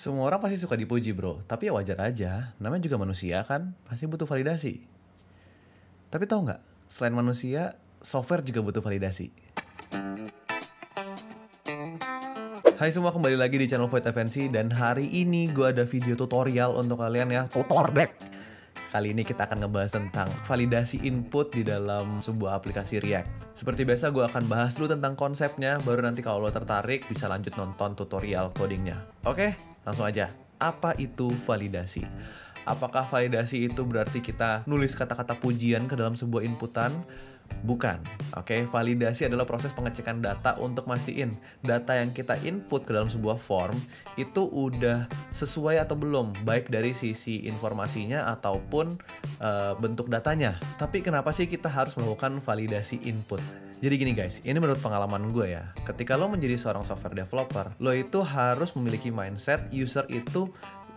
Semua orang pasti suka dipuji bro, tapi ya wajar aja. Namanya juga manusia kan, pasti butuh validasi. Tapi tahu nggak, selain manusia, software juga butuh validasi. Hai semua, kembali lagi di channel Void FNC. Dan hari ini gue ada video tutorial untuk kalian ya. Kali ini kita akan ngebahas tentang validasi input di dalam sebuah aplikasi React. Seperti biasa gue akan bahas dulu tentang konsepnya, baru nanti kalau lo tertarik bisa lanjut nonton tutorial codingnya. Oke, langsung aja. Apa itu validasi? Apakah validasi itu berarti kita nulis kata-kata pujian ke dalam sebuah inputan? Bukan. Oke, validasi adalah proses pengecekan data untuk mastiin data yang kita input ke dalam sebuah form itu udah sesuai atau belum, baik dari sisi informasinya ataupun bentuk datanya. Tapi kenapa sih kita harus melakukan validasi input? Jadi gini guys, ini menurut pengalaman gue ya, ketika lo menjadi seorang software developer, lo itu harus memiliki mindset user itu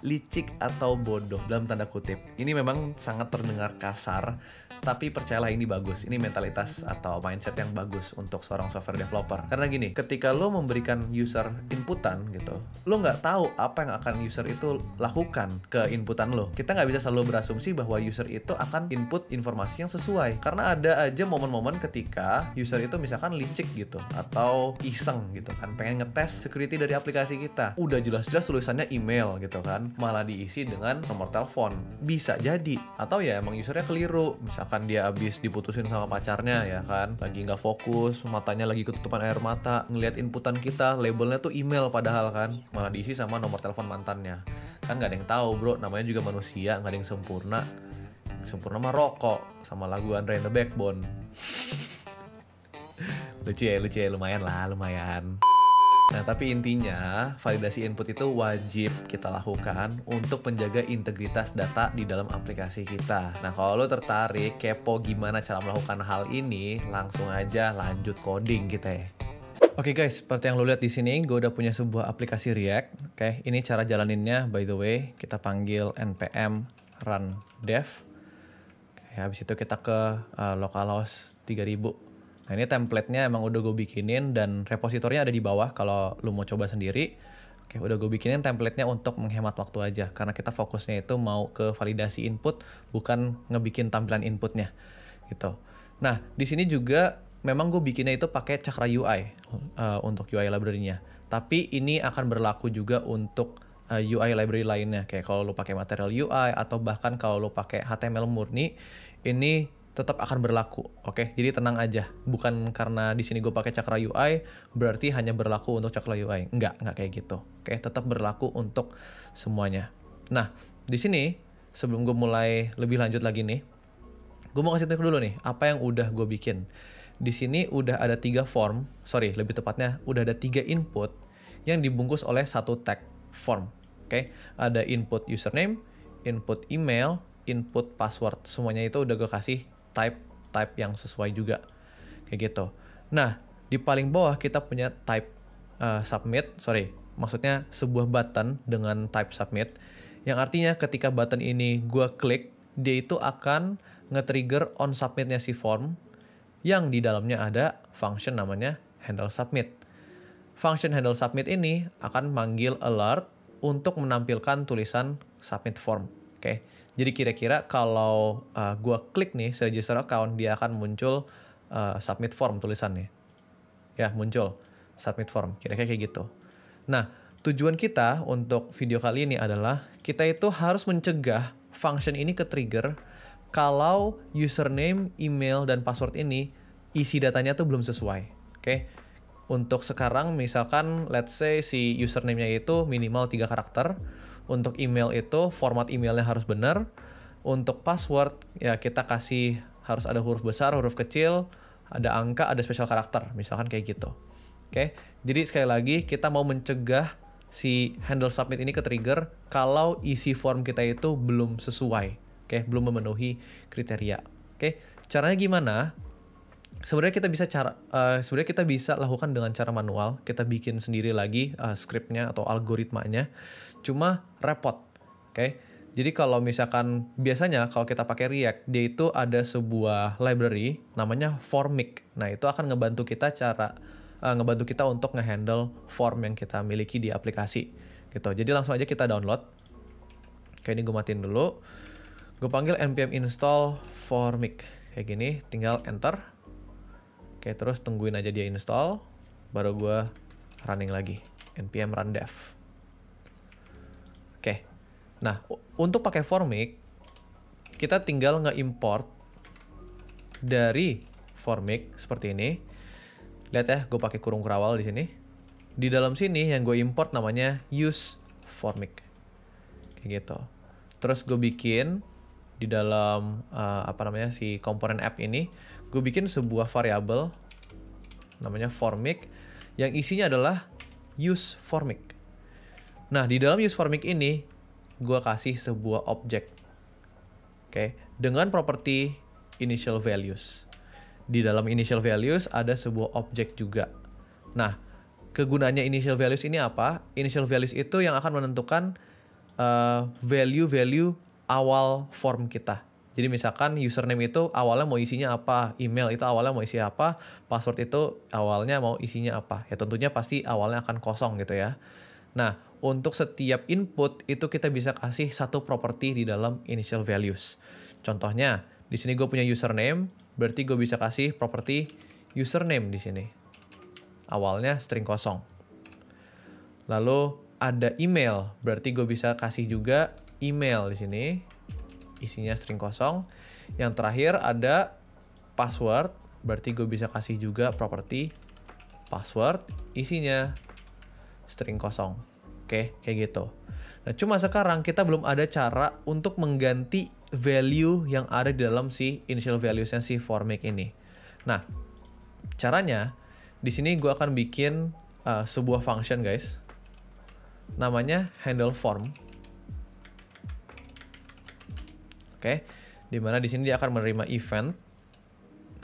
licik atau bodoh dalam tanda kutip. Ini memang sangat terdengar kasar, tapi percayalah ini bagus. Ini mentalitas atau mindset yang bagus untuk seorang software developer. Karena gini, ketika lo memberikan user inputan gitu, lo nggak tahu apa yang akan user itu lakukan ke inputan lo. Kita nggak bisa selalu berasumsi bahwa user itu akan input informasi yang sesuai. Karena ada aja momen-momen ketika user itu misalkan licik gitu, atau iseng gitu kan, pengen ngetes security dari aplikasi kita. Udah jelas-jelas tulisannya email gitu kan, malah diisi dengan nomor telepon. Bisa jadi. Atau ya emang usernya keliru, misalkan dia abis diputusin sama pacarnya ya kan, lagi nggak fokus, matanya lagi ketutupan air mata, ngelihat inputan kita, labelnya tuh email padahal kan, malah diisi sama nomor telepon mantannya. Kan nggak ada yang tahu bro, namanya juga manusia, nggak ada yang sempurna. Sempurna mah rokok sama lagu Andre and the Backbone. lucu ya, lumayan lah, lumayan. Nah, tapi intinya validasi input itu wajib kita lakukan untuk menjaga integritas data di dalam aplikasi kita. Nah, kalau lo tertarik, kepo gimana cara melakukan hal ini, langsung aja lanjut coding kita ya. Oke guys, seperti yang lo lihat di sini, gue udah punya sebuah aplikasi React. Oke, ini cara jalaninnya by the way, kita panggil npm run dev. Oke, habis itu kita ke localhost 3000. Nah, ini template-nya emang udah gue bikinin dan repositorinya ada di bawah kalau lu mau coba sendiri. Oke, udah gue bikinin template-nya untuk menghemat waktu aja, karena kita fokusnya itu mau ke validasi input, bukan ngebikin tampilan inputnya gitu. Nah, di sini juga memang gue bikinnya itu pakai Chakra UI untuk UI library-nya. Tapi ini akan berlaku juga untuk UI library lainnya, kayak kalau lu pakai Material UI atau bahkan kalau lu pakai HTML murni, ini tetap akan berlaku. Oke, jadi tenang aja. Bukan karena di sini gue pakai Chakra UI berarti hanya berlaku untuk Chakra UI. Enggak kayak gitu. Oke, tetap berlaku untuk semuanya. Nah, di sini sebelum gue mulai lebih lanjut lagi nih, gue mau kasih tahu dulu nih apa yang udah gue bikin. Di sini udah ada 3 form, lebih tepatnya udah ada 3 input yang dibungkus oleh satu tag form. Oke, ada input username, input email, input password. Semuanya itu udah gue kasih type yang sesuai juga kayak gitu. Nah, di paling bawah kita punya type maksudnya sebuah button dengan type submit, yang artinya ketika button ini gue klik, dia itu akan nge-trigger on submitnya si form, yang di dalamnya ada function namanya handle submit. Function handle submit ini akan manggil alert untuk menampilkan tulisan submit form. Oke, jadi kira-kira kalau gue klik nih register account, dia akan muncul submit form tulisannya. Ya, muncul submit form, kira-kira kayak gitu. Nah, tujuan kita untuk video kali ini adalah kita itu harus mencegah function ini ke trigger kalau username, email, dan password ini isi datanya tuh belum sesuai. Oke, untuk sekarang misalkan let's say si username-nya itu minimal 3 karakter. Untuk email itu format emailnya harus benar. Untuk password ya kita kasih harus ada huruf besar, huruf kecil, ada angka, ada special karakter, misalkan kayak gitu. Oke, jadi sekali lagi kita mau mencegah si handle submit ini ke trigger kalau isi form kita itu belum sesuai, oke, belum memenuhi kriteria. Oke, caranya gimana? Sebenarnya kita bisa lakukan dengan cara manual. Kita bikin sendiri lagi scriptnya atau algoritmanya. Cuma repot. Oke. Jadi kalau misalkan biasanya kalau kita pakai React, dia itu ada sebuah library namanya Formic. Nah, itu akan ngebantu kita untuk ngehandle form yang kita miliki di aplikasi. gitu. Jadi langsung aja kita download. Oke, ini gue matiin dulu. Gue panggil npm install Formik. Kayak gini, tinggal enter. Oke, terus tungguin aja dia install. Baru gue running lagi. npm run dev. Oke. Nah, untuk pakai Formik, kita tinggal nge-import dari Formik seperti ini. Lihat ya, gue pakai kurung kerawal di sini. Di dalam sini yang gue import namanya use Formik. Kayak gitu. Terus gue bikin di dalam si komponen app ini, gue bikin sebuah variabel namanya Formik yang isinya adalah use Formik. Nah, di dalam use Formik ini gue kasih sebuah objek. Oke, dengan properti initial values. Di dalam initial values ada sebuah objek juga. Nah, kegunaannya initial values ini apa? Initial values itu yang akan menentukan value-value awal form kita. Jadi misalkan username itu awalnya mau isinya apa, email itu awalnya mau isi apa, password itu awalnya mau isinya apa. Ya tentunya pasti awalnya akan kosong gitu ya. Nah, untuk setiap input itu kita bisa kasih satu properti di dalam initial values. Contohnya, di sini gue punya username, berarti gue bisa kasih properti username di sini. Awalnya string kosong. Lalu ada email, berarti gue bisa kasih juga email di sini. Isinya string kosong. Yang terakhir ada password, berarti gue bisa kasih juga properti password, isinya string kosong. Oke, kayak gitu. Nah, cuma sekarang kita belum ada cara untuk mengganti value yang ada di dalam si initial values-nya si Formik ini. Nah, caranya di sini gue akan bikin sebuah function, guys. Namanya handle form. Oke, dimana di sini dia akan menerima event.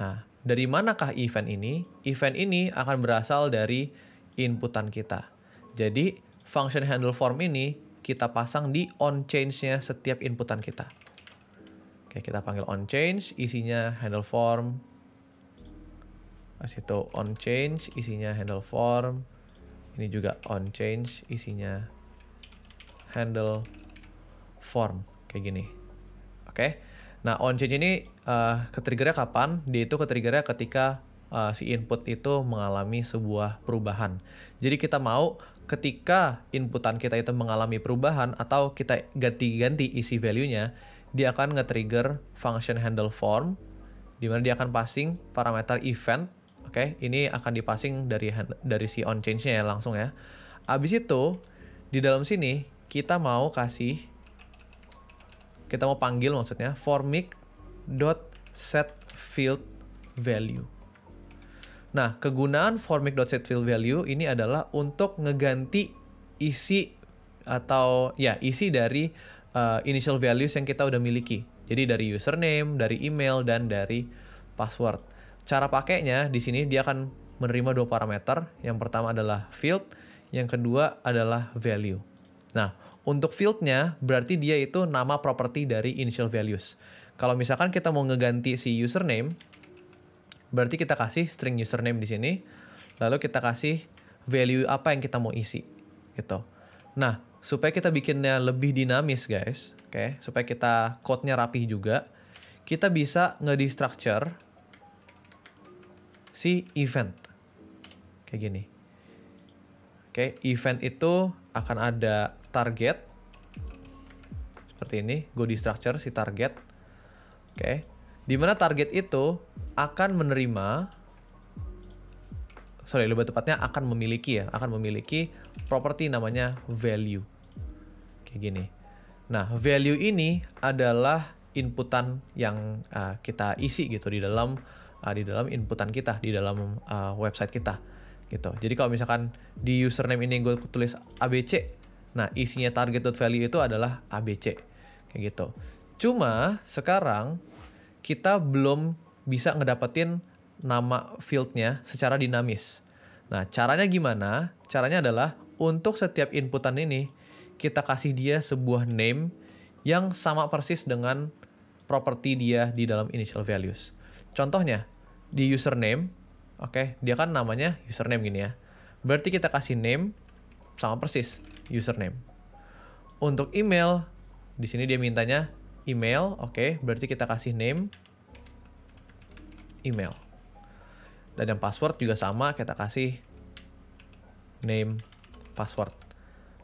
Nah, dari manakah event ini? Event ini akan berasal dari inputan kita. Jadi, function handle form ini kita pasang di onChange-nya setiap inputan kita. Oke, kita panggil onChange, isinya handle form. Habis itu onChange, isinya handle form. Ini juga onChange, isinya handle form. Kayak gini. Oke. Nah, onChange ini ketriggernya kapan? Dia itu ketriggernya ketika si input itu mengalami sebuah perubahan. Jadi kita mau ketika inputan kita itu mengalami perubahan atau kita ganti-ganti isi value-nya, dia akan nge-trigger function handle form, di mana dia akan passing parameter event. Oke, ini akan dipassing dari si onChange-nya ya langsung ya. Abis itu, di dalam sini kita mau panggil maksudnya formik.setFieldValue. Nah, kegunaan formik.setFieldValue ini adalah untuk ngeganti isi dari initial values yang kita udah miliki. Jadi dari username, dari email, dan dari password. Cara pakainya di sini dia akan menerima dua parameter. Yang pertama adalah field, yang kedua adalah value. Nah, untuk fieldnya berarti dia itu nama properti dari initial values. Kalau misalkan kita mau ngeganti si username, berarti kita kasih string username di sini, lalu kita kasih value apa yang kita mau isi, gitu. Nah, supaya kita bikinnya lebih dinamis, guys, oke, supaya kita code-nya rapih juga, kita bisa nge-destructure si event, kayak gini. Oke, event itu akan ada target, seperti ini, go destructure si target, oke. Dimana target itu akan menerima, lebih tepatnya akan memiliki properti namanya value. Kayak gini. Nah, value ini adalah inputan yang kita isi gitu di dalam inputan kita, di dalam website kita. Gitu. Jadi kalau misalkan di username ini gue tulis ABC, nah isinya target.value itu adalah ABC. Kayak gitu. Cuma sekarang kita belum bisa ngedapetin nama fieldnya secara dinamis. Nah, caranya gimana? Caranya adalah untuk setiap inputan ini, kita kasih dia sebuah name yang sama persis dengan properti dia di dalam initial values. Contohnya, di username, oke, dia kan namanya username gini ya. Berarti kita kasih name sama persis username. Untuk email, di sini dia mintanya email, oke, berarti kita kasih name email. Dan yang password juga sama, kita kasih name password.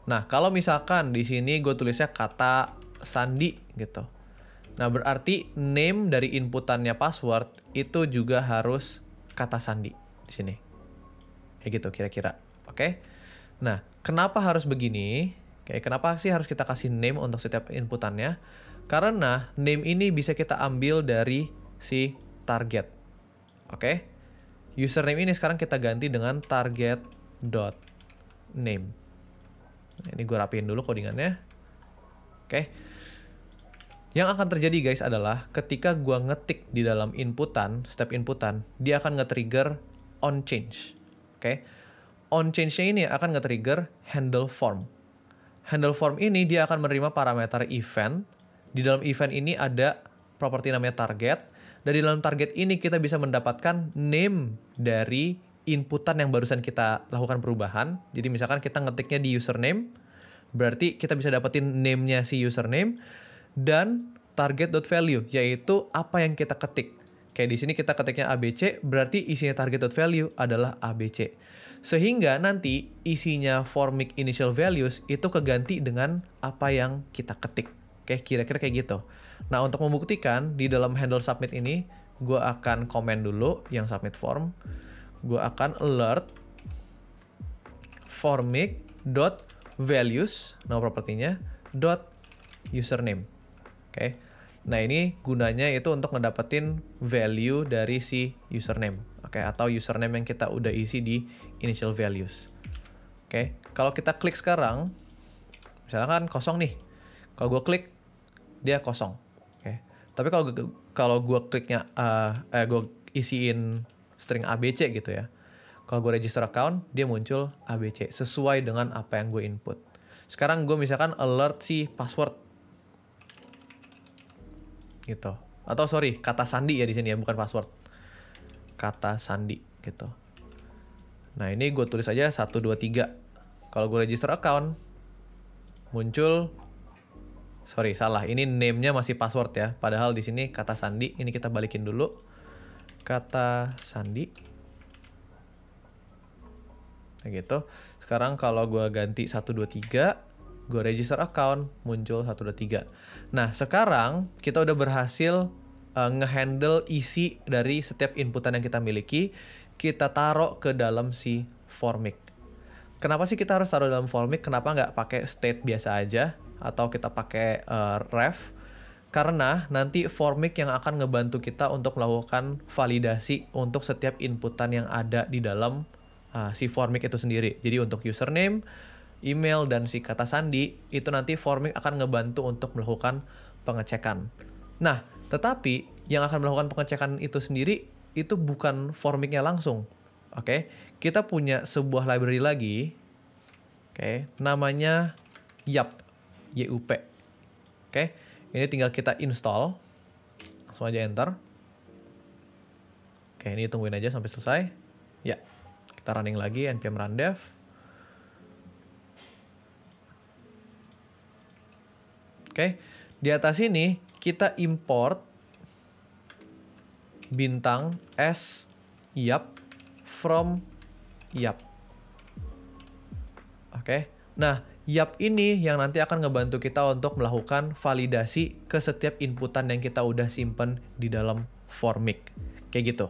Nah, kalau misalkan di sini gue tulisnya kata sandi gitu. Nah, berarti name dari inputannya password itu juga harus kata sandi di sini. Kayak gitu kira-kira. Oke. Nah, kenapa harus begini? Kenapa sih harus kita kasih name untuk setiap inputannya? Karena name ini bisa kita ambil dari si target. Oke. Username ini sekarang kita ganti dengan target.name. Ini gue rapiin dulu codingannya. Oke. Yang akan terjadi guys adalah ketika gue ngetik di dalam inputan, step inputan, dia akan nge-trigger onChange. Oke. OnChange-nya ini akan nge-trigger handle form. Handle form ini dia akan menerima parameter event. Di dalam event ini ada properti namanya target. Dan di dalam target ini kita bisa mendapatkan name dari inputan yang barusan kita lakukan perubahan. Jadi misalkan kita ngetiknya di username, berarti kita bisa dapetin name-nya si username. Dan target.value, yaitu apa yang kita ketik. Kayak di sini kita ketiknya ABC, berarti isinya target.value adalah ABC. Sehingga nanti isinya formic initial values itu keganti dengan apa yang kita ketik. Oke, kira-kira kayak gitu. Nah, untuk membuktikan di dalam handle submit ini, gue akan komen dulu yang submit form. Gue akan alert formic.values, nama propertinya, .username. Oke. Nah, ini gunanya itu untuk ngedapetin value dari si username. Oke, atau username yang kita udah isi di initial values. Oke, kalau kita klik sekarang, misalkan kosong nih. Kalau gue klik, dia kosong. Oke. Tapi kalau gue kliknya, gue isiin string ABC gitu ya. Kalau gue register account, dia muncul ABC sesuai dengan apa yang gue input. Sekarang gue misalkan alert si password. Gitu. Atau sorry, kata sandi ya di sini ya, bukan password. Kata sandi gitu. Nah, ini gue tulis aja 1 2 3. Kalau gue register account muncul, sorry salah, ini name-nya masih password ya. Padahal di sini kata sandi, ini kita balikin dulu. Kata sandi. Nah, gitu. Sekarang kalau gue ganti 1 2 3, gue register account, muncul 1 2 3. Nah, sekarang kita udah berhasil ngehandle isi dari setiap inputan yang kita miliki, kita taruh ke dalam si formic. Kenapa sih kita harus taruh dalam formic? Kenapa nggak pakai state biasa aja? Atau kita pakai ref? Karena nanti formic yang akan ngebantu kita untuk melakukan validasi untuk setiap inputan yang ada di dalam si formic itu sendiri. Jadi untuk username, email, dan si kata sandi, itu nanti formic akan ngebantu untuk melakukan pengecekan. Nah, tetapi yang akan melakukan pengecekan itu sendiri, itu bukan formicnya langsung. Oke, kita punya sebuah library lagi. Oke, namanya YUP. YUP. Oke, ini tinggal kita install. Langsung aja enter. Oke, ini tungguin aja sampai selesai. Ya, kita running lagi, npm run dev. Oke, di atas ini kita import bintang s yup from yup. Oke, nah yup ini yang nanti akan ngebantu kita untuk melakukan validasi ke setiap inputan yang kita udah simpen di dalam formic. Kayak gitu.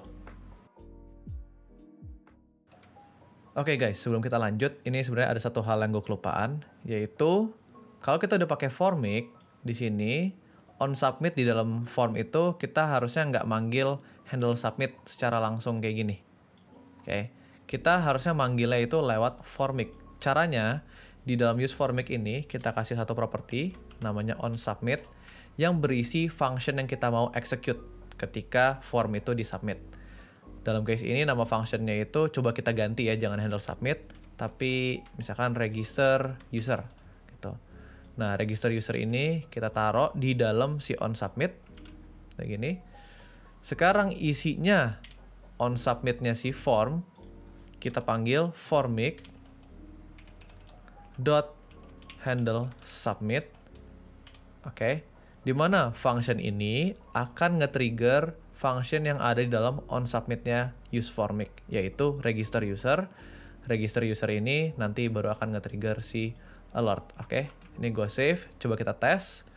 Oke guys, sebelum kita lanjut, ini sebenarnya ada satu hal yang gue kelupaan, yaitu kalau kita udah pakai formic, di sini on submit di dalam form itu kita harusnya nggak manggil handle submit secara langsung kayak gini. Oke, kita harusnya manggilnya itu lewat formic. Caranya di dalam use formic ini kita kasih satu property namanya on submit yang berisi function yang kita mau execute ketika form itu disubmit. Dalam case ini nama functionnya itu coba kita ganti ya, jangan handle submit, tapi misalkan register user gitu. Nah, register user ini kita taruh di dalam si on submit kayak gini. Sekarang isinya on submitnya si form kita panggil formic dot handle submit. Oke. Di mana function ini akan nge-trigger function yang ada di dalam onSubmit-nya useFormic, yaitu register user. Register user ini nanti baru akan nge-trigger si alert. Oke, ini gue save, coba kita tes.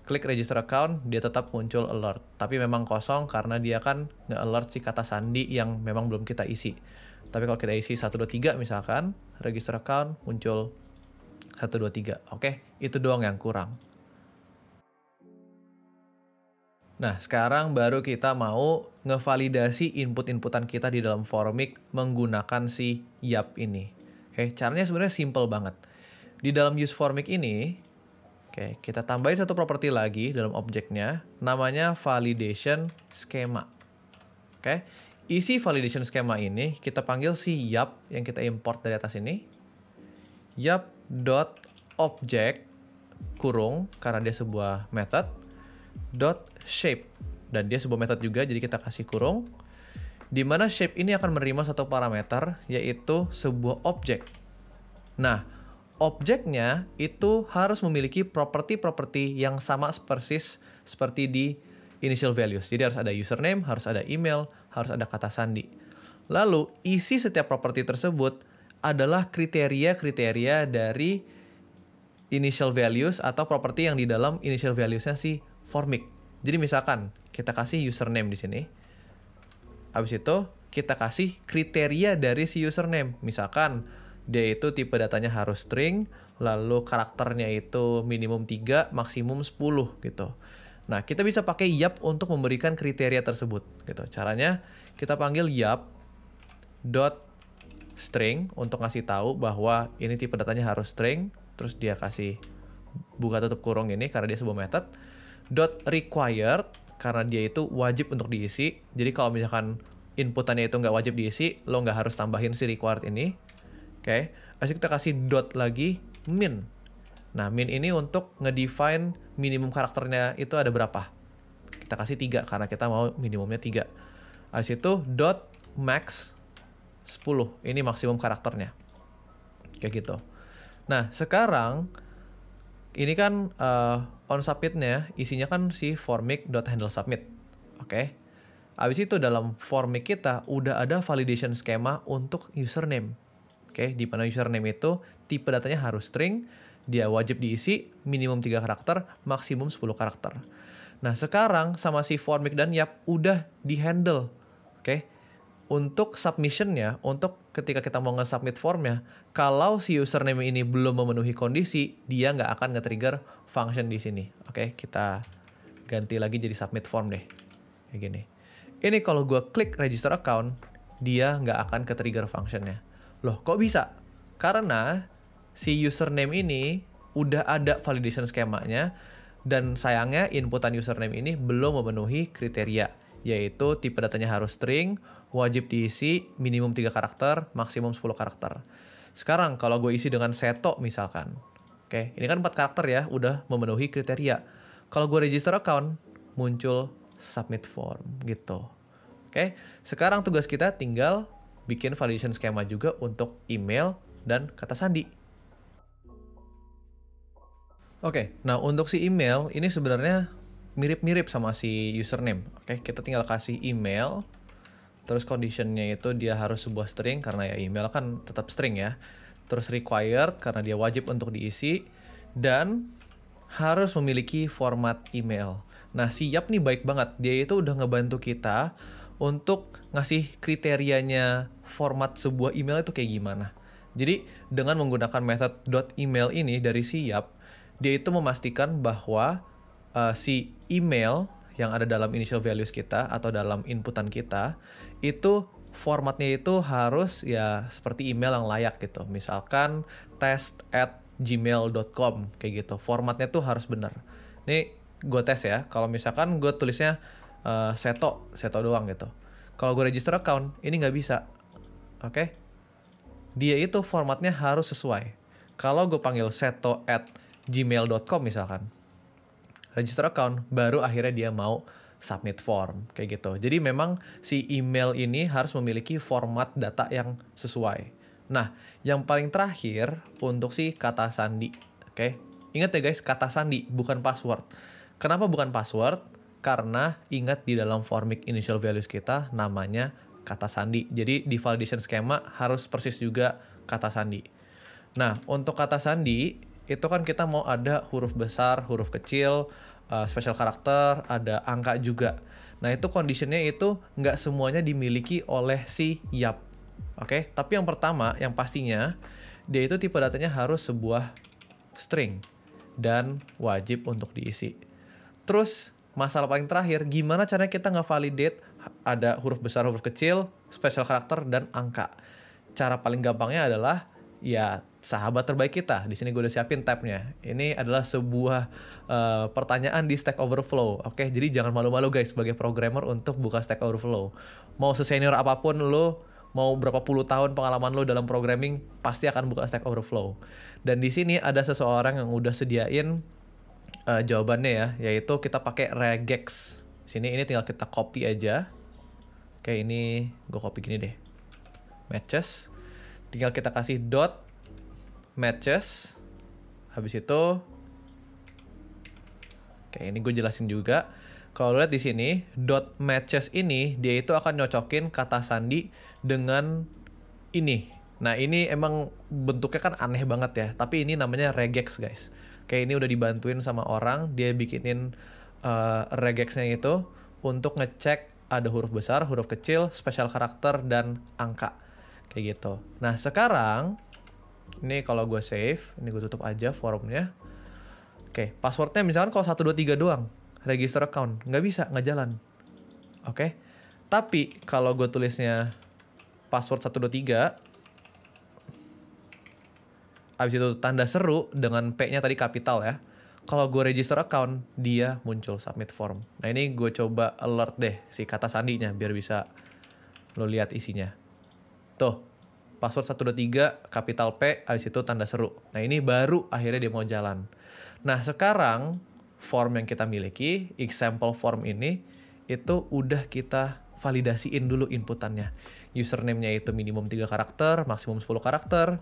Klik register account, dia tetap muncul alert. Tapi memang kosong karena dia kan nge-alert si kata sandi yang memang belum kita isi. Tapi kalau kita isi 123 misalkan, register account muncul 123. Oke, itu doang yang kurang. Nah, sekarang baru kita mau ngevalidasi input-inputan kita di dalam Formic menggunakan si Yap ini. Oke, caranya sebenarnya simple banget. Di dalam useFormic ini, oke, kita tambahin satu properti lagi dalam objeknya, namanya validation schema. Oke, isi validation schema ini kita panggil si Yap yang kita import dari atas ini. Yap.object kurung, karena dia sebuah method, .shape, dan dia sebuah method juga, jadi kita kasih kurung, di mana shape ini akan menerima satu parameter, yaitu sebuah objek. Nah, objeknya itu harus memiliki properti-properti yang sama persis seperti di initial values. Jadi harus ada username, harus ada email, harus ada kata sandi. Lalu, isi setiap properti tersebut adalah kriteria-kriteria dari initial values atau properti yang di dalam initial values-nya si Formic. Jadi misalkan kita kasih username di sini. Habis itu kita kasih kriteria dari si username. Misalkan dia itu tipe datanya harus string, lalu karakternya itu minimum 3, maksimum 10 gitu. Nah, kita bisa pakai Yap untuk memberikan kriteria tersebut gitu. Caranya kita panggil Yap.string untuk ngasih tahu bahwa ini tipe datanya harus string, terus dia kasih buka tutup kurung ini karena dia sebuah method. .required karena dia itu wajib untuk diisi. Jadi kalau misalkan inputannya itu nggak wajib diisi, lo nggak harus tambahin si required ini. Oke, Lalu kita kasih dot lagi min. Nah, min ini untuk ngedefine minimum karakternya itu ada berapa. Kita kasih 3 karena kita mau minimumnya 3. Habis itu dot max 10. Ini maksimum karakternya. Kayak gitu. Nah, sekarang ini kan onSubmit-nya isinya kan si formic.handleSubmit. Oke. Habis itu dalam Formic kita udah ada validation schema untuk username. Oke, di mana username itu tipe datanya harus string, dia wajib diisi minimum 3 karakter, maksimum 10 karakter. Nah, sekarang sama si Formic dan Yap udah di-handle. Oke. Untuk submission-nya, untuk ketika kita mau nge-submit formnya, kalau si username ini belum memenuhi kondisi, dia nggak akan nge-trigger function di sini. Oke, kita ganti lagi jadi submit form deh. Kayak gini. Ini kalau gue klik register account, dia nggak akan ke-trigger function-nya. Loh, kok bisa? Karena si username ini udah ada validation skemanya, dan sayangnya inputan username ini belum memenuhi kriteria, yaitu tipe datanya harus string, wajib diisi minimum 3 karakter, maksimum 10 karakter. Sekarang kalau gue isi dengan seto misalkan. Oke, ini kan 4 karakter ya, udah memenuhi kriteria. Kalau gue register account, muncul submit form gitu. Oke, sekarang tugas kita tinggal bikin validation schema juga untuk email dan kata sandi. Oke, nah untuk si email ini sebenarnya mirip-mirip sama si username. Oke, kita tinggal kasih email. Terus conditionnya itu dia harus sebuah string karena ya email kan tetap string ya. Terus required karena dia wajib untuk diisi. Dan harus memiliki format email. Nah, si Yap nih baik banget. Dia itu udah ngebantu kita untuk ngasih kriterianya format sebuah email itu kayak gimana. Jadi dengan menggunakan method .email ini dari si Yap, dia itu memastikan bahwa si email yang ada dalam initial values kita atau dalam inputan kita itu formatnya itu harus ya seperti email yang layak gitu. Misalkan test@gmail.com kayak gitu. Formatnya tuh harus benar. Ini gue tes ya. Kalau misalkan gue tulisnya seto doang gitu. Kalau gue register account ini nggak bisa. Oke. Dia itu formatnya harus sesuai. Kalau gue panggil seto@gmail.com misalkan, register account, baru akhirnya dia mau submit form, kayak gitu. Jadi memang si email ini harus memiliki format data yang sesuai. Nah, yang paling terakhir untuk si kata sandi. Oke. Ingat ya guys, kata sandi bukan password. Kenapa bukan password? Karena ingat di dalam formic initial values kita namanya kata sandi. Jadi di validation schema harus persis juga kata sandi. Nah, untuk kata sandi itu kan kita mau ada huruf besar, huruf kecil, special karakter, ada angka juga. Nah, itu conditionnya itu nggak semuanya dimiliki oleh si Yap. Oke, tapi yang pertama, yang pastinya, dia itu tipe datanya harus sebuah string dan wajib untuk diisi. Terus, masalah paling terakhir, gimana caranya kita nge-validate ada huruf besar, huruf kecil, special karakter, dan angka. Cara paling gampangnya adalah, ya, sahabat terbaik kita. Di sini gue udah siapin tabnya. Ini adalah sebuah pertanyaan di Stack Overflow. Oke, jadi jangan malu-malu guys sebagai programmer untuk buka Stack Overflow. Mau sesenior apapun lo, mau berapa puluh tahun pengalaman lo dalam programming, pasti akan buka Stack Overflow. Dan di sini ada seseorang yang udah sediain jawabannya ya, yaitu kita pakai regex. Sini ini tinggal kita copy aja. Oke, ini gue copy gini deh. Matches. Tinggal kita kasih dot matches. Habis itu, oke, ini gue jelasin juga. Kalau lihat di sini, dot matches ini dia itu akan nyocokin kata sandi dengan ini. Nah, ini emang bentuknya kan aneh banget ya, tapi ini namanya regex, guys. Oke, ini udah dibantuin sama orang, dia bikinin regexnya itu untuk ngecek ada huruf besar, huruf kecil, special karakter, dan angka. Kayak gitu. Nah, sekarang ini kalau gue save, ini gue tutup aja forumnya. Oke, passwordnya misalkan kalau 123 doang, register account, nggak bisa, nggak jalan. Oke, tapi kalau gue tulisnya password 123, habis itu tanda seru dengan P-nya tadi kapital ya. Kalau gue register account, dia muncul submit form. Nah, ini gue coba alert deh si kata sandinya biar bisa lo lihat isinya. Tuh, password 123, kapital P, habis itu tanda seru. Nah, ini baru akhirnya dia mau jalan. Nah, sekarang form yang kita miliki, example form ini, itu udah kita validasiin dulu inputannya. Username-nya itu minimum 3 karakter, maksimum 10 karakter.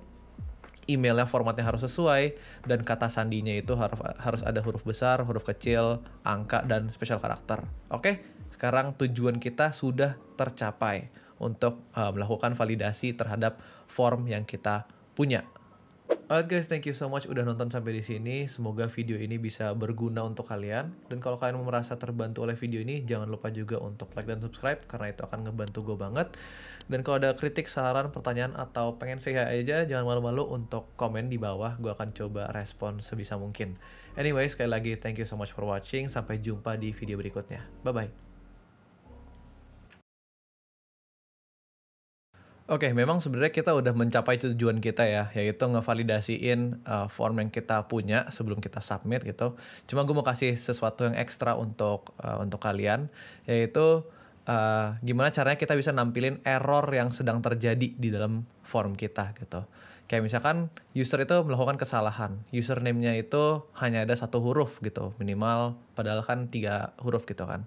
Emailnya formatnya harus sesuai, dan kata sandinya itu harus ada huruf besar, huruf kecil, angka, dan special karakter. Oke, sekarang tujuan kita sudah tercapai untuk melakukan validasi terhadap form yang kita punya. Alright guys, thank you so much udah nonton sampai di sini. Semoga video ini bisa berguna untuk kalian. Dan kalau kalian merasa terbantu oleh video ini, jangan lupa juga untuk like dan subscribe, karena itu akan ngebantu gue banget. Dan kalau ada kritik, saran, pertanyaan, atau pengen say hi aja, jangan malu-malu untuk komen di bawah. Gue akan coba respon sebisa mungkin. Anyway, sekali lagi thank you so much for watching. Sampai jumpa di video berikutnya. Bye-bye. Oke, memang sebenarnya kita udah mencapai tujuan kita ya, yaitu ngevalidasiin form yang kita punya sebelum kita submit gitu. Cuma gue mau kasih sesuatu yang ekstra untuk kalian, yaitu gimana caranya kita bisa nampilin error yang sedang terjadi di dalam form kita gitu. Kayak misalkan user itu melakukan kesalahan, username-nya itu hanya ada 1 huruf gitu, minimal, padahal kan 3 huruf gitu kan.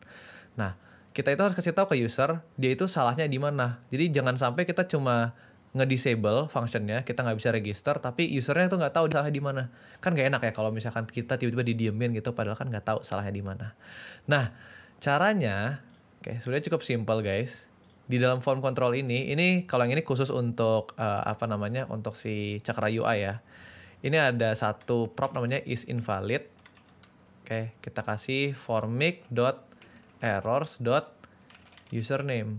Nah, kita itu harus kasih tahu ke user, dia itu salahnya di mana. Jadi jangan sampai kita cuma nge-disable functionnya, kita nggak bisa register, tapi usernya itu nggak tahu salahnya di mana. Kan nggak enak ya kalau misalkan kita tiba-tiba didiemin gitu, padahal kan nggak tahu salahnya di mana. Nah, caranya, sebenarnya cukup simple guys. Di dalam form control ini kalau yang ini khusus untuk untuk si Cakra UI ya. Ini ada satu prop namanya is invalid. Oke, kita kasih formic.errors.username.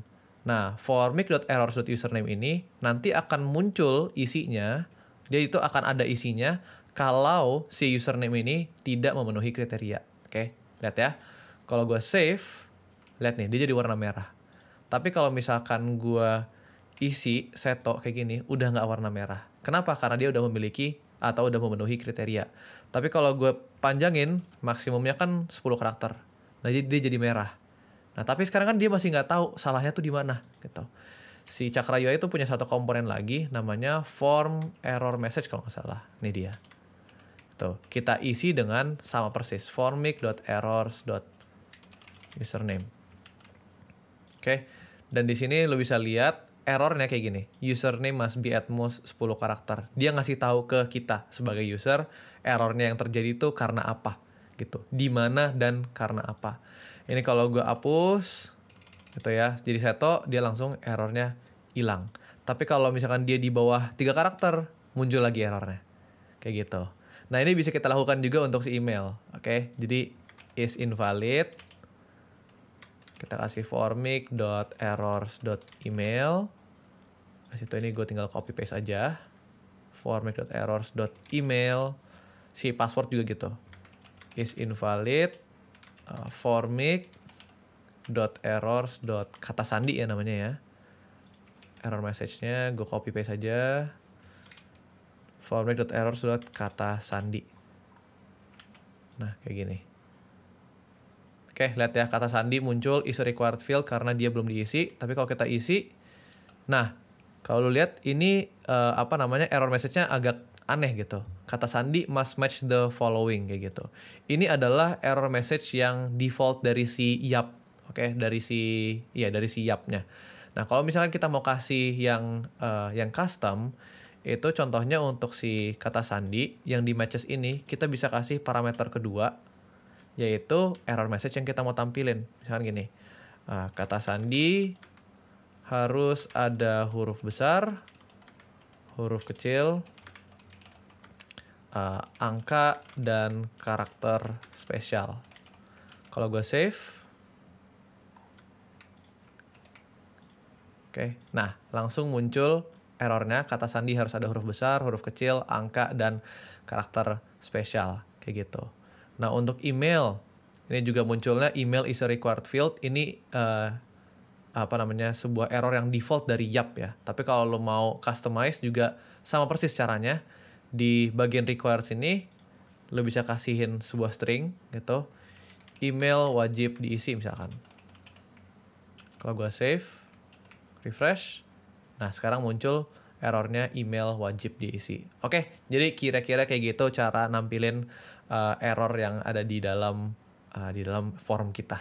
Nah, formic.errors.username ini nanti akan muncul isinya. Dia itu akan ada isinya kalau si username ini tidak memenuhi kriteria. Oke, lihat ya. Kalau gue save, lihat nih, dia jadi warna merah. Tapi kalau misalkan gue isi seto kayak gini, udah nggak warna merah. Kenapa? Karena dia udah memiliki atau udah memenuhi kriteria. Tapi kalau gue panjangin, maksimumnya kan 10 karakter. Nah, dia jadi merah. Nah, tapi sekarang kan dia masih nggak tahu salahnya tuh di mana gitu. Si Cakra UI itu punya satu komponen lagi namanya form error message kalau nggak salah. Ini dia. Tuh, kita isi dengan sama persis formic.errors.username. Oke. Dan di sini lo bisa lihat errornya kayak gini. Username must be at most 10 karakter. Dia ngasih tahu ke kita sebagai user, errornya yang terjadi itu karena apa gitu. Di mana dan karena apa. Ini kalau gue hapus gitu ya. Jadi seto, dia langsung errornya hilang. Tapi kalau misalkan dia di bawah 3 karakter, muncul lagi errornya. Kayak gitu. Nah, ini bisa kita lakukan juga untuk si email. Oke, jadi is invalid. Kita kasih formic.errors.email. Di situ ini gue tinggal copy paste aja. formic.errors.email. Si password juga gitu. Is invalid formic.errors.kata sandi ya namanya ya. Error message-nya gue copy paste aja. formic.errors.kata sandi. Nah, kayak gini. Oke, lihat ya, kata sandi muncul is a required field karena dia belum diisi. Tapi kalau kita isi, nah, kalau lu lihat ini error message-nya agak aneh gitu. Kata sandi must match the following kayak gitu. Ini adalah error message yang default dari si Yap. Oke, dari si Yap-nya. Nah, kalau misalkan kita mau kasih yang custom, itu contohnya untuk si kata sandi yang di matches ini, kita bisa kasih parameter kedua, yaitu error message yang kita mau tampilin. Misalkan gini, kata sandi harus ada huruf besar, huruf kecil, angka, dan karakter spesial. Kalau gue save, oke, nah langsung muncul errornya, kata sandi harus ada huruf besar, huruf kecil, angka, dan karakter spesial, kayak gitu. Nah, untuk email, ini juga munculnya email is a required field. Ini sebuah error yang default dari Yap ya. Tapi kalau lo mau customize juga sama persis caranya. Di bagian required sini, lo bisa kasihin sebuah string gitu. Email wajib diisi misalkan. Kalau gue save, refresh, nah sekarang muncul errornya email wajib diisi. Oke, jadi kira-kira kayak gitu cara nampilin error yang ada di dalam form kita.